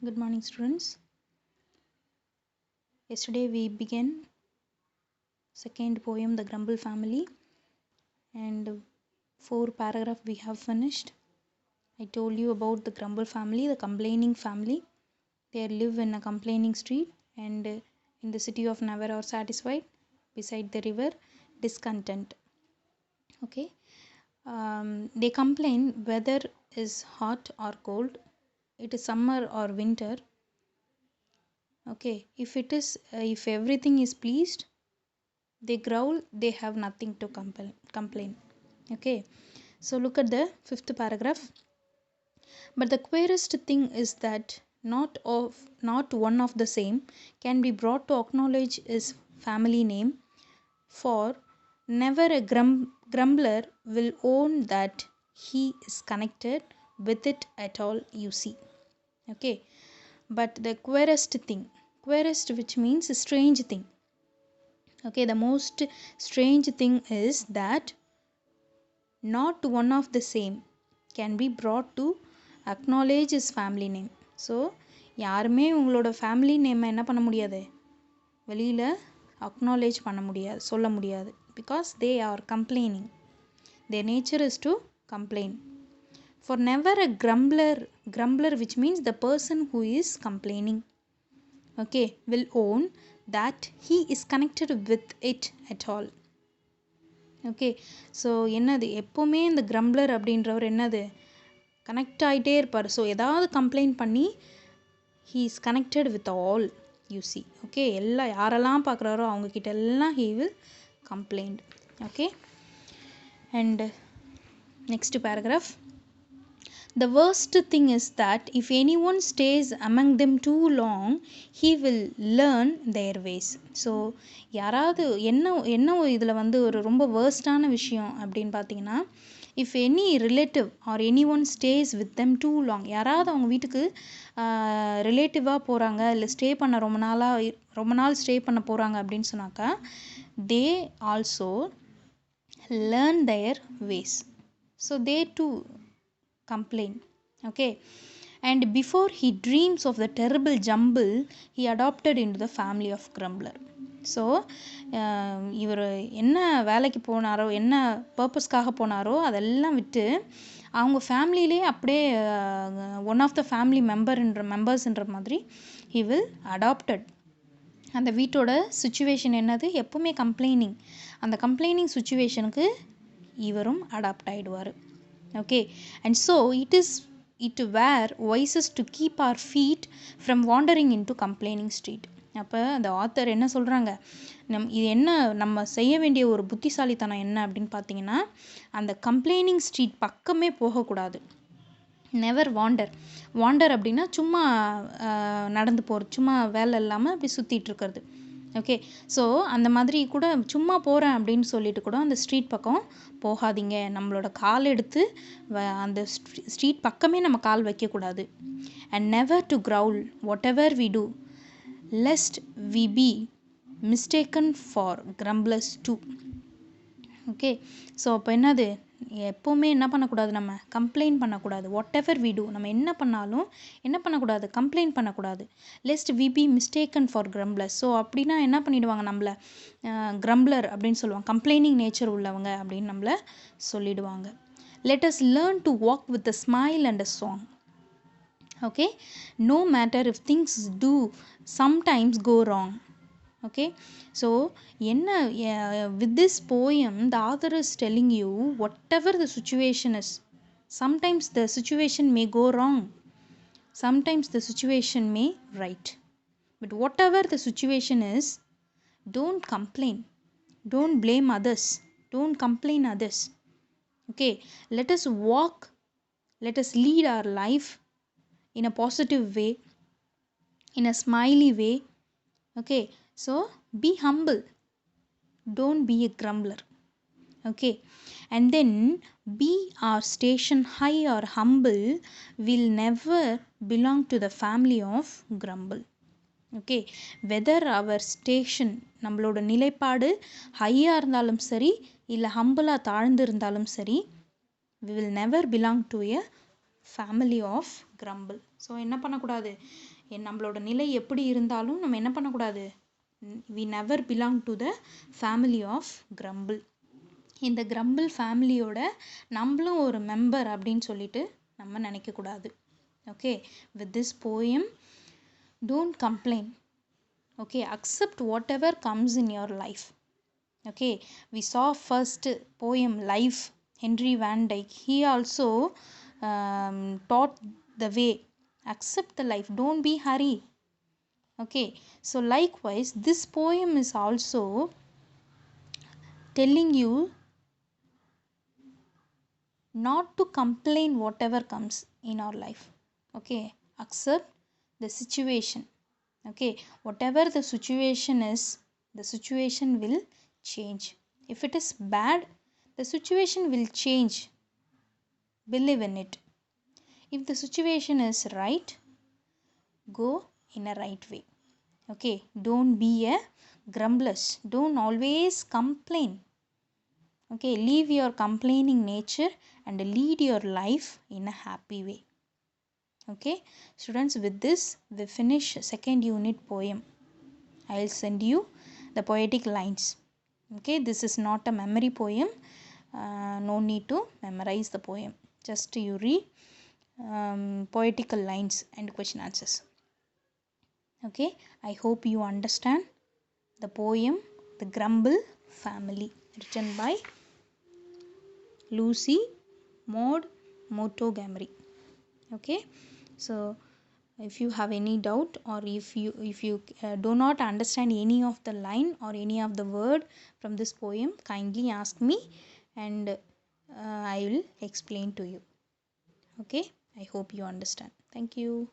Good morning, students. Yesterday we began second poem, The Grumble Family, and 4 paragraph we have finished. I told you about the Grumble family, the complaining family. They live in a complaining street and in the city of never or satisfied, beside the river, discontent. Okay. They complain whether is hot or cold, it is summer or winter. Okay, if everything is pleased, they growl, they have nothing to complain. Okay, so look at the 5th paragraph. But the queerest thing is that not one of the same can be brought to acknowledge his family name, for never a grumbler will own that he is connected with it at all, you see. Okay, but the queerest thing, queerest which means a strange thing. Okay, the most strange thing is that not one of the same can be brought to acknowledge his family name. So யாருமே உங்களோட family நேமை என்ன பண்ண முடியாது, வெளியில் acknowledge பண்ண முடியாது, சொல்ல முடியாது. Because they are complaining. their nature is to complain. For never a grumbler which means the person who is complaining, okay, will own that he is connected with it at all. Okay, so என்னது எப்போவுமே இந்த கிரம்ப்ளர் அப்படின்றவர் என்னது connect ஆகிட்டே இருப்பார். So ஏதாவது complaint பண்ணி he is connected with all, you see. Okay, யாரெல்லாம் பார்க்குறாரோ அவங்கக்கிட்ட எல்லாம் he will complaint. Okay, and next paragraph. The worst thing is that if anyone stays among them too long, he will learn their ways. So யாராவது என்ன இதில் வந்து ஒரு ரொம்ப வேர்ஸ்டான விஷயம் அப்படின்னு பார்த்தீங்கன்னா, if any relative or any one stay with them too long, யாராவது அவங்க வீட்டுக்கு ரிலேட்டிவாக போகிறாங்க, இல்லை ஸ்டே பண்ண ரொம்ப நாள் ஸ்டே பண்ண போகிறாங்க அப்படின்னு சொன்னாக்கா, they also learn their ways. So they do complain. Okay, and before he dreams of the terrible jumble, he adopted into the family of grumbler. So இவர் என்ன வேலைக்கு போனாரோ, என்ன பர்பஸ்க்காக போனாரோ அதெல்லாம் விட்டு அவங்க ஃபேமிலியிலே அப்படியே ஒன் ஆஃப் த ஃபேமிலி மெம்பர்ஸ்ன்ற மாதிரி he will adopted. அந்த வீட்டோட சுச்சுவேஷன் என்னது, எப்பவுமே கம்ப்ளைனிங். அந்த கம்ப்ளைனிங் சுச்சுவேஷனுக்கு இவரும் adapt ஆகிடுவார். Okay, and so it were wisest to keep our feet from wandering into complaining street. அப்போ அந்த ஆத்தர் என்ன சொல்கிறாங்க, இது என்ன நம்ம செய்ய வேண்டிய ஒரு புத்திசாலித்தனம் என்ன அப்படின்னு பார்த்தீங்கன்னா, அந்த கம்ப்ளைனிங் ஸ்ட்ரீட் பக்கமே போகக்கூடாது. நெவர் வாண்டர் அப்படின்னா சும்மா நடந்து போகிறது, சும்மா வேலை இல்லாமல் அப்படி சுற்றிட்டு இருக்கிறது. ஓகே, ஸோ அந்த மாதிரி கூட சும்மா போகிறேன் அப்படின்னு சொல்லிட்டு கூட அந்த ஸ்ட்ரீட் பக்கம் போகாதீங்க. நம்மளோட கால் எடுத்து அந்த ஸ்ட்ரீட் பக்கமே நம்ம கால் வைக்கக்கூடாது. And never to growl whatever we do lest we be mistaken for grumblers too. Okay, so அப்போ என்னது, எப்போவுமே என்ன பண்ணக்கூடாது, நம்ம கம்ப்ளைண்ட் பண்ணக்கூடாது. வாட் எவர் வி டூ, நம்ம என்ன பண்ணாலும் என்ன பண்ணக்கூடாது, கம்ப்ளைண்ட் பண்ணக்கூடாது. Lest we be mistaken for grumbler. So அப்படின்னா என்ன பண்ணிவிடுவாங்க, நம்மளை கிரம்ப்ளர் அப்படின்னு சொல்லுவாங்க, கம்ப்ளைனிங் நேச்சர் உள்ளவங்க அப்படின்னு நம்மளை சொல்லிடுவாங்க. Let us learn to walk with a smile and a song. Okay, no matter if things do sometimes go wrong. Okay, so with this poem the author is telling you whatever the situation is, sometimes the situation may go wrong, sometimes the situation may right, but whatever the situation is, don't complain, don't blame others, don't complain others. Okay, let us lead our life in a positive way, in a smiley way. Okay, so be humble, don't be a grumbler. Okay, and then be our station high or humble will never belong to the family of grumble. Okay, whether our station நம்மளோட நிலைப்பாடு ஹையாக இருந்தாலும் சரி இல்லை ஹம்பிளாக தாழ்ந்து இருந்தாலும் சரி, we will never belong to a family of grumble. So என்ன பண்ணக்கூடாது, நம்மளோட நிலை எப்படி இருந்தாலும் நம்ம என்ன பண்ணக்கூடாது, we never belong to the family of grumble. இந்த grumble ஃபேமிலியோட நம்மளும் ஒரு மெம்பர் அப்படின்னு சொல்லிட்டு நம்ம நினைக்கக்கூடாது. Okay, with this poem, don't complain. Okay, accept whatever comes in your life. Okay, we saw first poem Life, Henry Van Dyke. He also taught the way, accept the life, don't be hurry. Okay, so likewise this poem is also telling you not to complain whatever comes in our life. Okay, accept the situation. Okay, whatever the situation is, the situation will change. If it is bad, the situation will change. Believe in it. If the situation is right, go in a right way. Okay, don't be a grumblers, don't always complain. Okay, leave your complaining nature and lead your life in a happy way. Okay students, with this we finish second unit poem. I'll send you the poetic lines. Okay, this is not a memory poem. No need to memorize the poem, just you read poetical lines and question answers. Okay, I hope you understand the poem The Grumble Family, written by Lucy Maud Montgomery. Okay, so if you have any doubt, or if you do not understand any of the line or any of the word from this poem, kindly ask me and I will explain to you. Okay, I hope you understand. Thank you.